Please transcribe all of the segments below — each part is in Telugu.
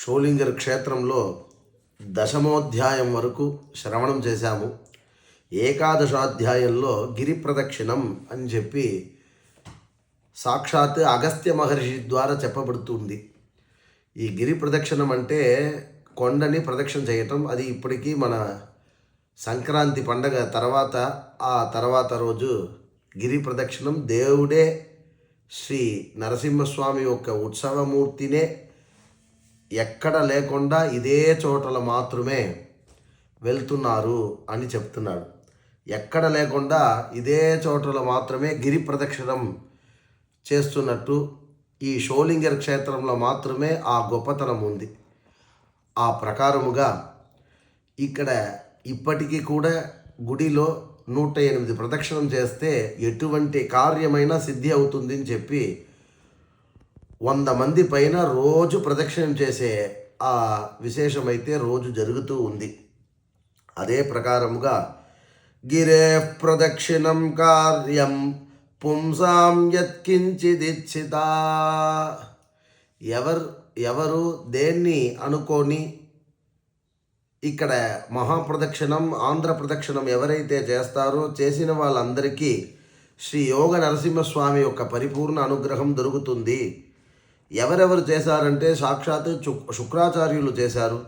షోలింగర్ క్షేత్రంలో దశమోధ్యాయం వరకు శ్రవణం చేశాము. ఏకాదశాధ్యాయంలో గిరి ప్రదక్షిణం అని చెప్పి సాక్షాత్ అగస్త్య మహర్షి ద్వారా చెప్పబడుతుంది. ఈ గిరి ప్రదక్షిణం అంటే కొండని ప్రదక్షిణ చేయటం. అది ఇప్పటికీ మన సంక్రాంతి పండగ తర్వాత రోజు గిరి ప్రదక్షిణం. దేవుడే శ్రీ నరసింహస్వామి యొక్క ఉత్సవమూర్తినే ఎక్కడ లేకుండా ఇదే చోటల మాత్రమే వెళ్తున్నారు అని చెప్తున్నాడు. ఎక్కడ లేకుండా ఇదే చోటల మాత్రమే గిరి ప్రదక్షిణం చేస్తున్నట్టు ఈ షోలింగర్ క్షేత్రంలో మాత్రమే ఆ గొప్పతనం ఉంది. ఆ ప్రకారముగా ఇక్కడ ఇప్పటికీ కూడా గుడిలో 108 ప్రదక్షిణం చేస్తే ఎటువంటి కార్యమైనా సిద్ధి అవుతుంది అని చెప్పి 100 మంది పైన రోజు ప్రదక్షిణం చేసే ఆ విశేషమైతే రోజు జరుగుతూ ఉంది. అదే ప్రకారముగా గిరే ప్రదక్షిణం కార్యం పుంసాం యత్కించిదిచ్చిత. ఎవరు దేన్ని అనుకొని ఇక్కడ మహాప్రదక్షిణం ఆంధ్ర ప్రదక్షిణం ఎవరైతే చేస్తారో చేసిన వాళ్ళందరికీ శ్రీ యోగ నరసింహస్వామి యొక్క పరిపూర్ణ అనుగ్రహం దొరుకుతుంది. ఎవరెవరు చేశారంటే సాక్షాత్ శుక్రాచార్యులు చేశారు,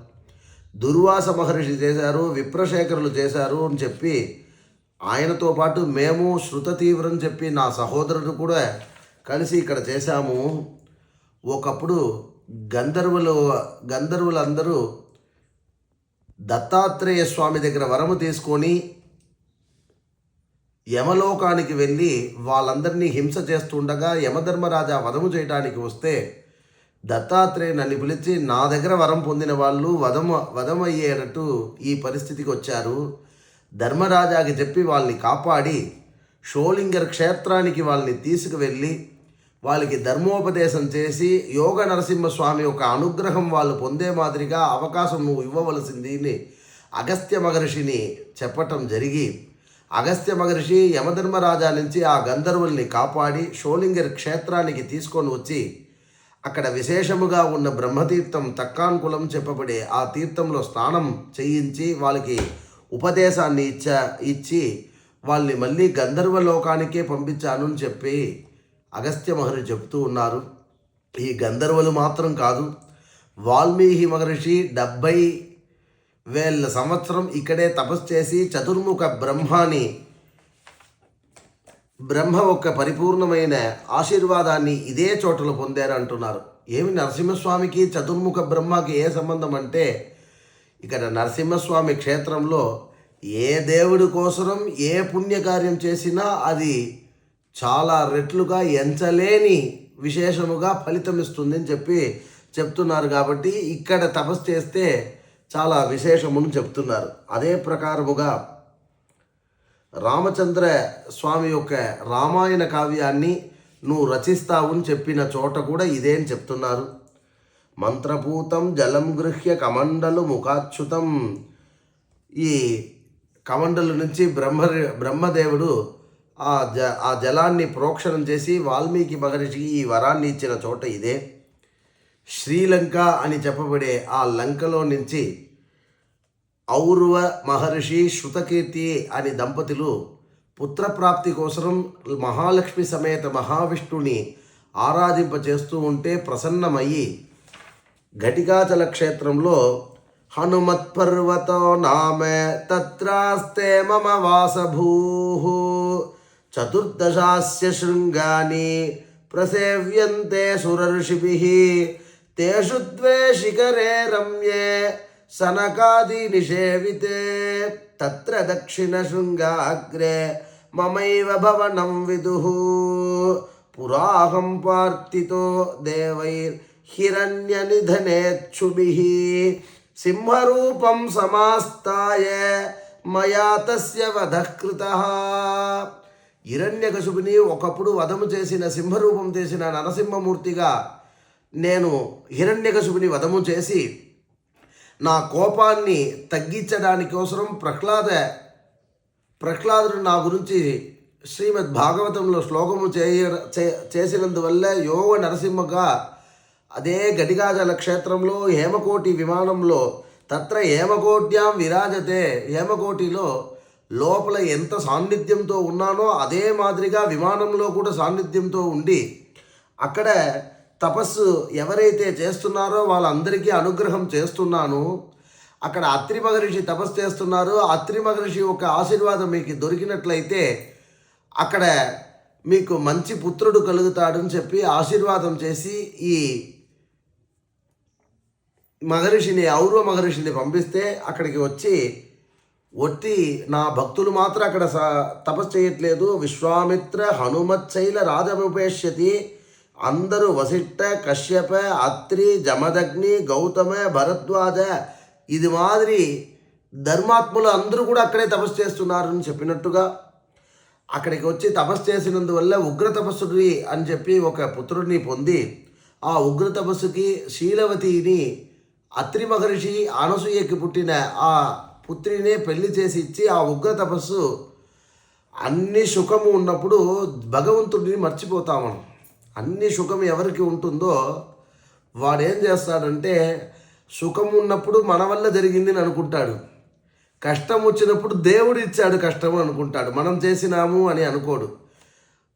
దుర్వాస మహర్షి చేశారు, విప్రశేఖరులు చేశారు అని చెప్పి ఆయనతో పాటు మేము శృత తీవ్రం చెప్పి నా సహోదరుడు కూడా కలిసి ఇక్కడ చేశాము. ఒకప్పుడు గంధర్వులందరూ దత్తాత్రేయ స్వామి దగ్గర వరము తీసుకొని యమలోకానికి వెళ్ళి వాళ్ళందరినీ హింస చేస్తుండగా యమధర్మరాజా వధము చేయడానికి వస్తే దత్తాత్రేయ నన్ను పిలిచి నా దగ్గర వరం పొందిన వాళ్ళు వధమయ్యేటట్టు ఈ పరిస్థితికి వచ్చారు. ధర్మరాజాకి చెప్పి వాళ్ళని కాపాడి షోలింగర్ క్షేత్రానికి వాళ్ళని తీసుకువెళ్ళి వాళ్ళకి ధర్మోపదేశం చేసి యోగ నరసింహస్వామి యొక్క అనుగ్రహం వాళ్ళు పొందే మాదిరిగా అవకాశం నువ్వు ఇవ్వవలసింది అని అగస్త్య మహర్షిని చెప్పటం జరిగి అగస్త్య మహర్షి యమధర్మరాజా నుంచి ఆ గంధర్వుల్ని కాపాడి షోలింగర్ క్షేత్రానికి తీసుకొని వచ్చి అక్కడ విశేషముగా ఉన్న బ్రహ్మతీర్థం తక్కాన్కులం చెప్పబడే ఆ తీర్థంలో స్నానం చేయించి వాళ్ళకి ఉపదేశాన్ని ఇచ్చి వాళ్ళని మళ్ళీ గంధర్వ లోకానికే పంపించాను అని చెప్పి అగస్త్య మహర్షి చెప్తూ ఉన్నారు. ఈ గంధర్వులు మాత్రం కాదు, వాల్మీకి మహర్షి 70,000 సంవత్సరం ఇక్కడే తపస్సు చేసి చతుర్ముఖ బ్రహ్మ యొక్క పరిపూర్ణమైన ఆశీర్వాదాన్ని ఇదే చోటలో పొందారు అంటున్నారు. ఏమి నరసింహస్వామికి చతుర్ముఖ బ్రహ్మకి ఏ సంబంధం అంటే ఇక్కడ నరసింహస్వామి క్షేత్రంలో ఏ దేవుడి కోసరం ఏ పుణ్యకార్యం చేసినా అది చాలా రెట్లుగా ఎంచలేని విశేషముగా ఫలితం ఇస్తుంది అని చెప్పి చెప్తున్నారు. కాబట్టి ఇక్కడ తపస్సు చేస్తే చాలా విశేషమును చెప్తున్నారు. అదే ప్రకారముగా రామచంద్ర స్వామి యొక్క రామాయణ కావ్యాన్ని నువ్వు రచిస్తావు అని చెప్పిన చోట కూడా ఇదే అని చెప్తున్నారు. మంత్రపూతం జలం గృహ్య కమండలు ముఖాచ్యుతం. ఈ కమండలు నుంచి బ్రహ్మదేవుడు ఆ జలాన్ని ప్రోక్షణం చేసి వాల్మీకి మహర్షికి ఈ వరాన్ని ఇచ్చిన చోట ఇదే. శ్రీలంక అని చెప్పబడే ఆ లంకలో నుంచి ఔర్వ మహర్షి శృతకీర్తి అని దంపతులు పుత్రప్రాప్తి కోసం మహాలక్ష్మి సమేత మహావిష్ణుని ఆరాధింపచేస్తూ ఉంటే ప్రసన్నమయ్యి ఘటికాచల క్షేత్రంలో హనుమత్పర్వతో నామే తత్రాస్తే మమ వాసభూః చతుర్దశాస్య శృంగాని ప్రసేవ్యంతే సురర్షిభిః తేషు ద్వే శిఖరే రమ్యే సనకాది నిషేవితే తత్ర దక్షిణ శృంగాగ్రే మమైవ భవనం విదుః పురాహం పార్తితో దేవైర్ హిరణ్యనిధనేచ్ఛుభిః సింహరూపం సమాస్తాయ మయా తస్య వధః కృతః. హిరణ్యకశిపుని ఒకప్పుడు వధము చేసిన సింహరూపం చేసిన నరసింహమూర్తిగా నేను హిరణ్యకశిపుని వధము చేసి నా కోపాన్ని తగ్గించడానికి కోసరం ప్రహ్లాదుడు నా గురించి శ్రీమద్ భాగవతంలో శ్లోకము చేసినందువల్ల యోగ నరసింహగా అదే ఘటికాచల క్షేత్రంలో హేమకోటి విమానంలో తత్ర హేమకోట్యాం విరాజతే, హేమకోటిలో లోపల ఎంత సాన్నిధ్యంతో ఉన్నానో అదే మాదిరిగా విమానంలో కూడా సాన్నిధ్యంతో ఉండి అక్కడ తపస్సు ఎవరైతే చేస్తున్నారో వాళ్ళందరికీ అనుగ్రహం చేస్తున్నాను. అక్కడ అత్రి మహర్షి తపస్సు చేస్తున్నారు. అత్రి మహర్షి ఒక ఆశీర్వాదం మీకు దొరికినట్లయితే అక్కడ మీకు మంచి పుత్రుడు కలుగుతాడని చెప్పి ఆశీర్వాదం చేసి ఈ మహర్షిని, ఔర్వ మహర్షిని పంపిస్తే అక్కడికి వచ్చి నా భక్తులు మాత్రం అక్కడ తపస్సు చేయట్లేదు. విశ్వామిత్ర హనుమత్శైల రాజముపేష్యతి, అందరూ వశిష్ఠ కశ్యప అత్రి జమదగ్ని గౌతమ భరద్వాజ ఇది మాదిరి ధర్మాత్ములు అందరూ కూడా అక్కడే తపస్సు చేస్తున్నారు అని చెప్పినట్టుగా అక్కడికి వచ్చి తపస్సు చేసినందువల్ల ఉగ్ర తపస్సుడి అని చెప్పి ఒక పుత్రుడిని పొంది ఆ ఉగ్ర తపస్సుకి శీలవతిని అత్రి మహర్షి అనసూయకి పుట్టిన ఆ పుత్రినే పెళ్లి చేసి ఇచ్చి ఆ ఉగ్ర తపస్సు అన్ని సుఖము ఉన్నప్పుడు భగవంతుడిని మర్చిపోతాము. అన్ని సుఖం ఎవరికి ఉంటుందో వాడేం చేస్తాడంటే సుఖం ఉన్నప్పుడు మన వల్ల జరిగింది అనుకుంటాడు, కష్టం వచ్చినప్పుడు దేవుడు ఇచ్చాడు కష్టం అనుకుంటాడు, మనం చేసినాము అని అనుకోడు.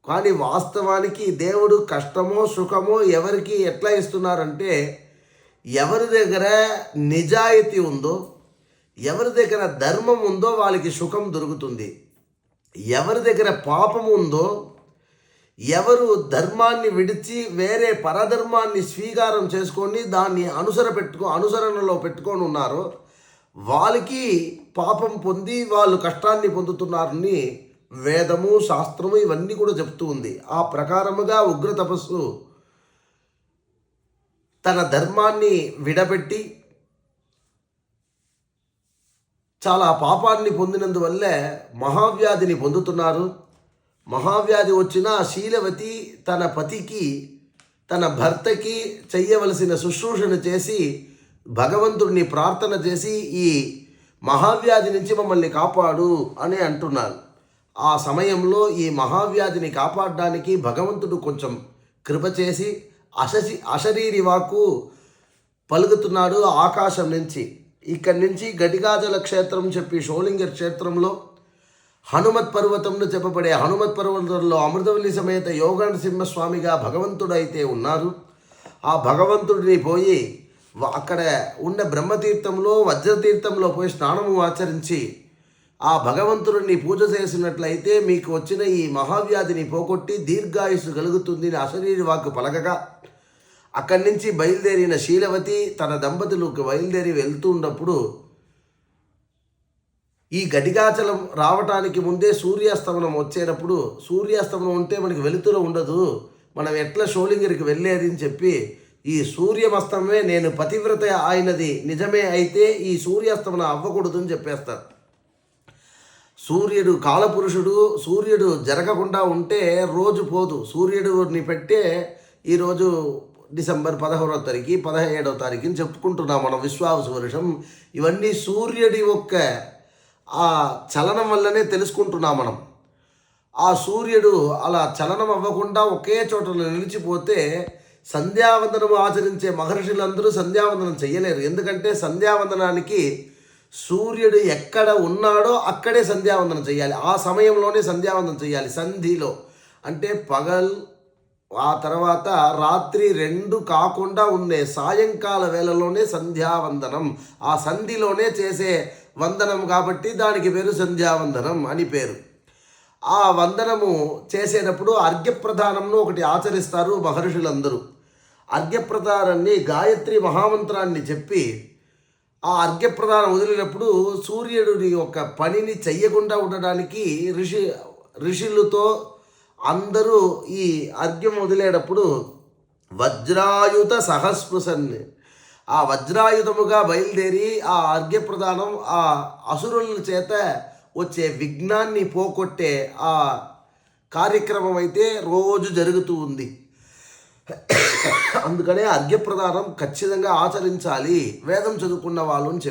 కానీ వాస్తవానికి దేవుడు కష్టమో సుఖమో ఎవరికి ఎట్లా ఇస్తున్నారంటే ఎవరి దగ్గర నిజాయితీ ఉందో, ఎవరి దగ్గర ధర్మం ఉందో వాళ్ళకి సుఖం దొరుకుతుంది. ఎవరి దగ్గర పాపం ఉందో, ఎవరు ధర్మాన్ని విడిచి వేరే పరధర్మాన్ని స్వీకారం చేసుకొని దాన్ని అనుసరణలో పెట్టుకొని ఉన్నారో వాళ్ళకి పాపం పొంది వాళ్ళు కష్టాన్ని పొందుతున్నారని వేదము శాస్త్రము ఇవన్నీ కూడా చెప్తూ ఉంది. ఆ ప్రకారముగా ఉగ్ర తపస్సు తన ధర్మాన్ని విడబెట్టి చాలా పాపాన్ని పొందినందువల్లే మహావ్యాధిని పొందుతున్నారు. మహావ్యాధి వచ్చిన శీలవతి తన పతికి, తన భర్తకి చెయ్యవలసిన శుశ్రూషను చేసి భగవంతుడిని ప్రార్థన చేసి ఈ మహావ్యాధి నుంచి మమ్మల్ని కాపాడు అని అంటున్నారు. ఆ సమయంలో ఈ మహావ్యాధిని కాపాడడానికి భగవంతుడు కొంచెం కృప చేసి అశరీరి వాక్కు పలుకుతున్నాడు ఆకాశం నుంచి. ఇక్కడి నుంచి ఘటికాచల క్షేత్రం చెప్పి షోలింగర్ క్షేత్రంలో హనుమత్ పర్వతంలో చెప్పబడే హనుమత్ పర్వతంలో అమృతవల్లి సమేత యోగనరసింహస్వామిగా భగవంతుడైతే ఉన్నారు. ఆ భగవంతుడిని పోయి అక్కడ ఉన్న బ్రహ్మతీర్థంలో వజ్రతీర్థంలో పోయి స్నానము ఆచరించి ఆ భగవంతుడిని పూజ చేసినట్లయితే మీకు వచ్చిన ఈ మహావ్యాధిని పోగొట్టి దీర్ఘాయుస్సు కలుగుతుంది అని అశరీరి వాక్కు పలకగా అక్కడి నుంచి బయలుదేరిన శీలవతి తన దంపతులకు బయలుదేరి వెళ్తున్నప్పుడు ఈ ఘటికాచలం రావటానికి ముందే సూర్యాస్తమనం వచ్చేటప్పుడు, సూర్యాస్తమనం ఉంటే మనకి వెలుతురు ఉండదు, మనం ఎట్లా షోలింగర్కి వెళ్ళేది అని చెప్పి ఈ సూర్యమస్తమే నేను పతివ్రత అయినది నిజమే అయితే ఈ సూర్యాస్తమనం అవ్వకూడదు అని చెప్పేస్తారు. సూర్యుడు కాలపురుషుడు, సూర్యుడు జరగకుండా ఉంటే రోజు పోదు. సూర్యుడిని పెట్టే ఈరోజు డిసెంబర్ 16వ తారీఖు 17వ తారీఖుని చెప్పుకుంటున్నాం మనం. విశ్వావసు వర్షం ఇవన్నీ సూర్యుడి యొక్క ఆ చలనం వల్లనే తెలుసుకుంటున్నాం మనం. ఆ సూర్యుడు అలా చలనం అవ్వకుండా ఒకే చోట నిలిచిపోతే సంధ్యావందనం ఆచరించే మహర్షులందరూ సంధ్యావందనం చెయ్యలేరు. ఎందుకంటే సంధ్యావందనానికి సూర్యుడు ఎక్కడ ఉన్నాడో అక్కడే సంధ్యావందనం చేయాలి. ఆ సమయంలోనే సంధ్యావందనం చేయాలి. సంధిలో అంటే పగల్ ఆ తర్వాత రాత్రి 2 కాకుండా ఉండే సాయంకాల వేళలోనే సంధ్యావందనం. ఆ సంధిలోనే చేసే వందనం కాబట్టి దానికి పేరు సంధ్యావందనం అని పేరు. ఆ వందనము చేసేటప్పుడు అర్ఘ్యప్రదానంను ఒకటి ఆచరిస్తారు మహర్షులందరూ. అర్ఘ్యప్రదానాన్ని గాయత్రి మహామంత్రాన్ని చెప్పి ఆ అర్ఘ్యప్రదానం వదిలినప్పుడు సూర్యుడి యొక్క పనిని చెయ్యకుండా ఉండడానికి ఋషులతో అందరూ ఈ అర్ఘ్యం వదిలేటప్పుడు వజ్రాయుధ సహస్పృశన్ని ఆ వజ్రాయుధముగా బయలుదేరి ఆ అర్ఘ్యప్రదానం ఆ అసురుల చేత వచ్చే విఘ్నాన్ని పోగొట్టే ఆ కార్యక్రమం అయితే రోజు జరుగుతూ ఉంది. అందుకనే అర్ఘ్యప్రదానం ఖచ్చితంగా ఆచరించాలి వేదం చదువుకున్న వాళ్ళు అని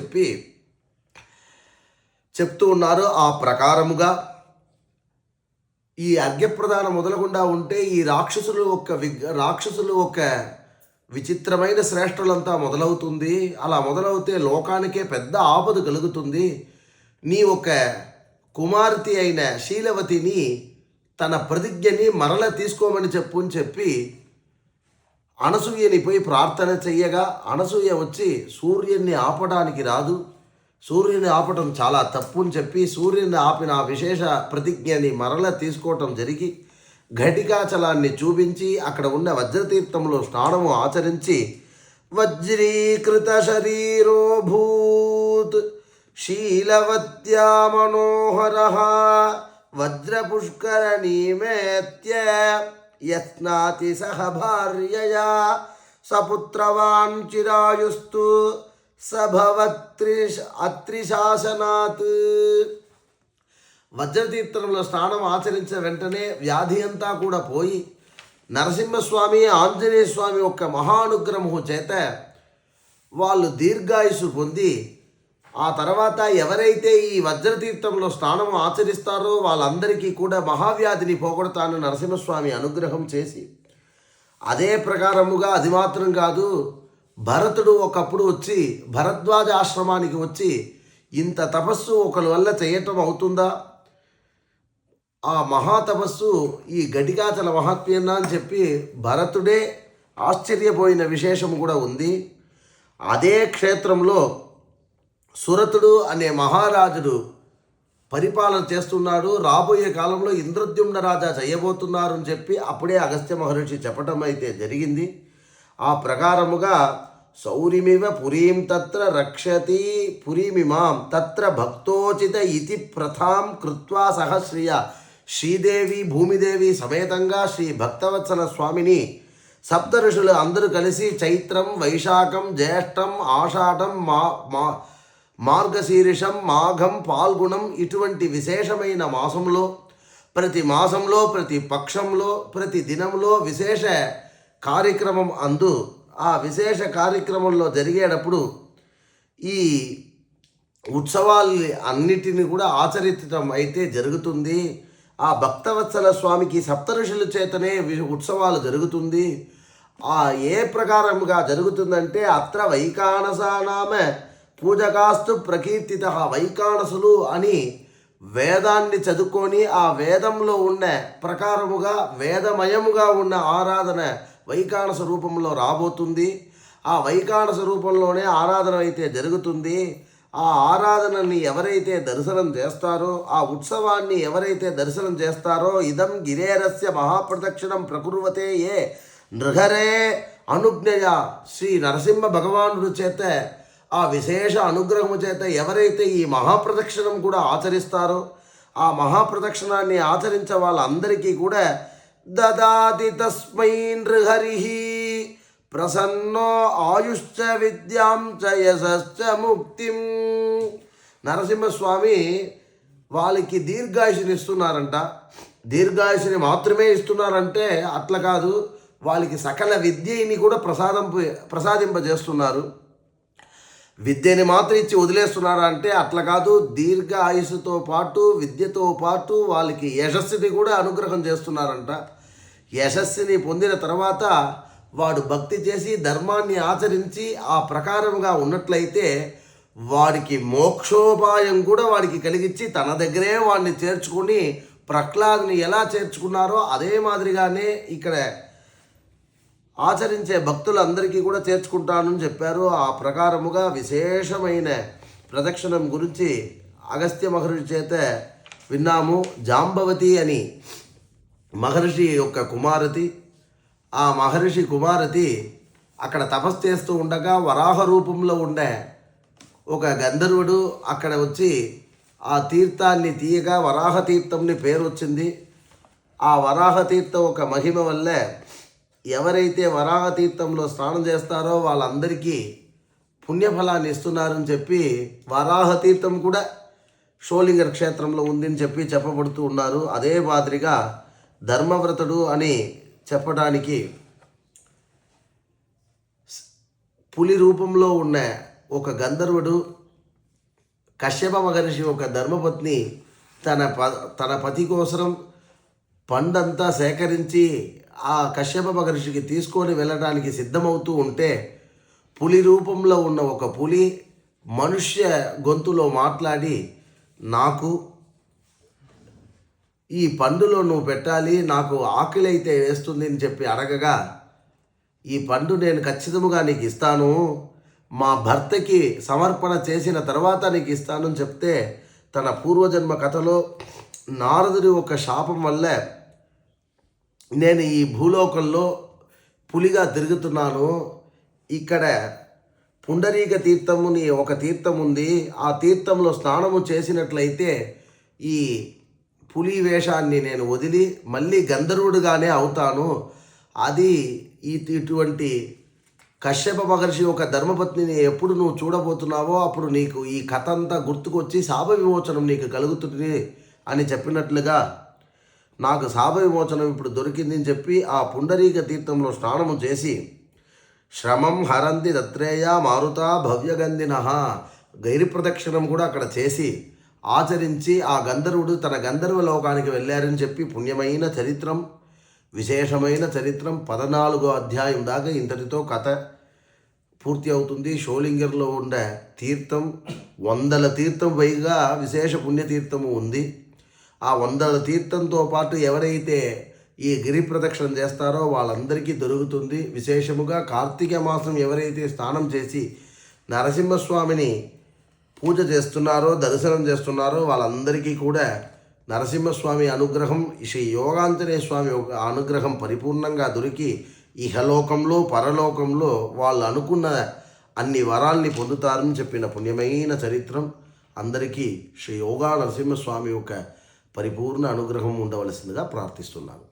చెప్తూ ఉన్నారు. ఆ ప్రకారముగా ఈ అర్ఘ్యప్రదానం మొదలకుండా ఉంటే ఈ రాక్షసులు ఒక విచిత్రమైన శ్రేష్ఠులంతా మొదలవుతుంది. అలా మొదలవుతే లోకానికే పెద్ద ఆపద కలుగుతుంది. నీ ఒక కుమార్తె అయిన శీలవతిని తన ప్రతిజ్ఞని మరల తీసుకోమని చెప్పు అని చెప్పి అనసూయని పోయి ప్రార్థన చెయ్యగా, అనసూయ వచ్చి సూర్యుని ఆపడానికి రాదు, సూర్యుని ఆపటం చాలా తప్పు అని చెప్పి సూర్యుని ఆపిన ఆ విశేష ప్రతిజ్ఞని మరల తీసుకోవటం జరిగి ఘటికాచలాన్ని చూపించి అక్కడ ఉన్న వజ్రతీర్థంలో స్నానము ఆచరించి వజ్రీకృత శరీరోభూత్ శీలవత్యా మనోహర వజ్రపుష్కరణీమేత్య యస్నాతి సహ భార్యయా సపుత్రవాన్ చిరాయుస్తు అత్రిశాసనాత్. వజ్రతీర్థంలో స్నానం ఆచరించిన వెంటనే వ్యాధి అంతా కూడా పోయి నరసింహస్వామి ఆంజనేయ స్వామి యొక్క మహానుగ్రహము చేత వాళ్ళు దీర్ఘాయుసు పొంది ఆ తర్వాత ఎవరైతే ఈ వజ్రతీర్థంలో స్నానం ఆచరిస్తారో వాళ్ళందరికీ కూడా మహావ్యాధిని పోగొడతాను నరసింహస్వామి అనుగ్రహం చేసి, అదే ప్రకారముగా అది మాత్రం కాదు, భరతుడు ఒకప్పుడు వచ్చి భరద్వాజ ఆశ్రమానికి వచ్చి ఇంత తపస్సు ఒకరి వల్ల చేయటం అవుతుందా, ఆ మహాతపస్సు ఈ ఘటికాచల మహాత్మ్యన్నా అని చెప్పి భరతుడే ఆశ్చర్యపోయిన విశేషం కూడా ఉంది. అదే క్షేత్రంలో సురతుడు అనే మహారాజుడు పరిపాలన చేస్తున్నాడు. రాబోయే కాలంలో ఇంద్రద్యుమ్న రాజా చేయబోతున్నారు అని చెప్పి అప్పుడే అగస్త్య మహర్షి చెప్పటం అయితే జరిగింది. ఆ ప్రకారముగా సౌరిమివ పురీం తత్ర రక్షతి పురీమిమాం తత్ర భక్తోచిత ఇతి ప్రథాం కృత్వా సహశ్రియ శ్రీదేవి భూమిదేవి సమేతంగా శ్రీ భక్తవత్సల స్వామిని సప్త ఋషులు అందరూ కలిసి చైత్రం వైశాఖం జ్యేష్టం ఆషాఢం మార్గశీర్షం మాఘం పాల్గుణం ఇటువంటి విశేషమైన మాసంలో ప్రతి పక్షంలో ప్రతి దినంలో విశేష కార్యక్రమం అందు ఆ విశేష కార్యక్రమంలో జరిగేటప్పుడు ఈ ఉత్సవాలు అన్నిటిని కూడా ఆచరించడం అయితే జరుగుతుంది. ఆ భక్తవత్సల స్వామికి సప్తఋషుల చేతనే ఉత్సవాలు జరుగుతుంది. ఏ ప్రకారముగా జరుగుతుందంటే అత్ర వైకానసానామ పూజకాస్తు ప్రకీర్తిత. వైకానసులు అని వేదాన్ని చదువుకొని ఆ వేదంలో ఉన్న ప్రకారముగా వేదమయముగా ఉన్న ఆరాధన వైకానస రూపంలో రాబోతుంది. ఆ వైకానస రూపంలోనే ఆరాధన అయితే జరుగుతుంది. ఆ ఆరాధనని ఎవరైతే దర్శనం చేస్తారో, ఆ ఉత్సవాన్ని ఎవరైతే దర్శనం చేస్తారో ఇదం గిరేరస్య మహాప్రదక్షిణం ప్రకుర్వతే ఏ నృహరే అనుజ్ఞయ. శ్రీ నరసింహ భగవానుడు చేత ఆ విశేష అనుగ్రహము చేత ఎవరైతే ఈ మహాప్రదక్షిణం కూడా ఆచరిస్తారో ఆ మహాప్రదక్షిణాన్ని ఆచరించే వాళ్ళందరికీ కూడా దదాతి తస్మై నృహరి ప్రసన్నో ఆయుశ్చ విద్యాం చ యశశ్చ ముక్తిం. నరసింహస్వామి వాళ్ళకి దీర్ఘాయుషుని ఇస్తున్నారంట. దీర్ఘాయుషుని మాత్రమే ఇస్తున్నారంటే అట్లా కాదు, వాళ్ళకి సకల విద్యని కూడా ప్రసాదింపజేస్తున్నారు. విద్యని మాత్రం ఇచ్చి వదిలేస్తున్నారా అంటే అట్లా కాదు, దీర్ఘ ఆయుస్సుతో పాటు విద్యతో పాటు వాళ్ళకి యశస్సుని కూడా అనుగ్రహం చేస్తున్నారంట. యశస్సుని పొందిన తర్వాత వాడు భక్తి చేసి ధర్మాన్ని ఆచరించి ఆ ప్రకారముగా ఉన్నట్లయితే వాడికి మోక్షోపాయం కూడా వాడికి కలిగించి తన దగ్గరే వాడిని చేర్చుకుని ప్రహ్లాదుని ఎలా చేర్చుకున్నారో అదే మాదిరిగానే ఇక్కడ ఆచరించే భక్తులందరికీ కూడా చేర్చుకుంటానని చెప్పారు. ఆ ప్రకారముగా విశేషమైన ప్రదక్షిణం గురించి అగస్త్య మహర్షి చేత విన్నాము. జాంబవతి అని మహర్షి యొక్క కుమారతి. ఆ మహర్షి కుమారతి అక్కడ తపస్సు చేస్తూ ఉండగా వరాహ రూపంలో ఉండే ఒక గంధర్వుడు అక్కడ వచ్చి ఆ తీర్థాన్ని తీయగా వరాహ తీర్థంని పేరు వచ్చింది. ఆ వరాహ తీర్థం ఒక మహిమ వల్లే ఎవరైతే వరాహ తీర్థంలో స్నానం చేస్తారో వాళ్ళందరికీ పుణ్యఫలాన్ని ఇస్తున్నారని చెప్పి వరాహ తీర్థం కూడా షోలింగర్ క్షేత్రంలో ఉందని చెప్పి చెప్పబడుతూ ఉన్నారు. అదే మాదిరిగా ధర్మవ్రతుడు అని చెప్పడానికి పులి రూపంలో ఉన్న ఒక గంధర్వుడు కశ్యప మహర్షి ఒక ధర్మపత్ని తన పతి కోసం పండంతా సేకరించి ఆ కశ్యప మహర్షికి తీసుకొని వెళ్ళడానికి సిద్ధమవుతూ ఉంటే పులి రూపంలో ఉన్న ఒక పులి మనుష్య గొంతులో మాట్లాడి నాకు ఈ పండులో నువ్వు పెట్టాలి, నాకు ఆకలి అయితే వేస్తుంది అని చెప్పి అడగగా ఈ పండు నేను ఖచ్చితంగా నీకు ఇస్తాను, మా భర్తకి సమర్పణ చేసిన తర్వాత నీకు ఇస్తాను అని చెప్తే తన పూర్వజన్మ కథలో నారదుడి ఒక శాపం వల్ల నేను ఈ భూలోకంలో పులిగా తిరుగుతున్నాను, ఇక్కడ పుండరీక తీర్థముని ఒక తీర్థం ఉంది, ఆ తీర్థంలో స్నానము చేసినట్లయితే ఈ పులి వేషాన్ని నేను వదిలి మళ్ళీ గంధర్వుడిగానే అవుతాను, అది ఇటువంటి కశ్యప మహర్షి ఒక ధర్మపత్నిని ఎప్పుడు నువ్వు చూడబోతున్నావో అప్పుడు నీకు ఈ కథ అంతా గుర్తుకొచ్చి శాప విమోచనం నీకు కలుగుతుంది అని చెప్పినట్లుగా నాకు శాప విమోచనం ఇప్పుడు దొరికిందని చెప్పి ఆ పుండరీక తీర్థంలో స్నానము చేసి శ్రమం హరంతి దత్రేయ మారుత భవ్యగంధిన గైరి ప్రదక్షిణం కూడా అక్కడ చేసి ఆచరించి ఆ గంధర్వుడు తన గంధర్వ లోకానికి వెళ్ళారని చెప్పి పుణ్యమైన చరిత్రం, విశేషమైన చరిత్రం 14వ అధ్యాయం దాకా ఇంతటితో కథ పూర్తి అవుతుంది. షోలింగర్లో ఉండే తీర్థం 100 తీర్థం పైగా విశేష పుణ్యతీర్థము ఉంది. ఆ 100 తీర్థంతో పాటు ఎవరైతే ఈ గిరి ప్రదక్షిణ చేస్తారో వాళ్ళందరికీ దొరుకుతుంది. విశేషముగా కార్తీక మాసం ఎవరైతే స్నానం చేసి నరసింహస్వామిని పూజ చేస్తున్నారో దర్శనం చేస్తున్నారో వాళ్ళందరికీ కూడా నరసింహస్వామి అనుగ్రహం, శ్రీ యోగాంజనేయ స్వామి అనుగ్రహం పరిపూర్ణంగా దొరికి ఇహలోకంలో పరలోకంలో వాళ్ళు అనుకున్న అన్ని వరాల్ని పొందుతారని చెప్పిన పుణ్యమైన చరిత్రం. అందరికీ శ్రీ యోగా నరసింహస్వామి యొక్క పరిపూర్ణ అనుగ్రహం ఉండవలసిందిగా ప్రార్థిస్తున్నాను.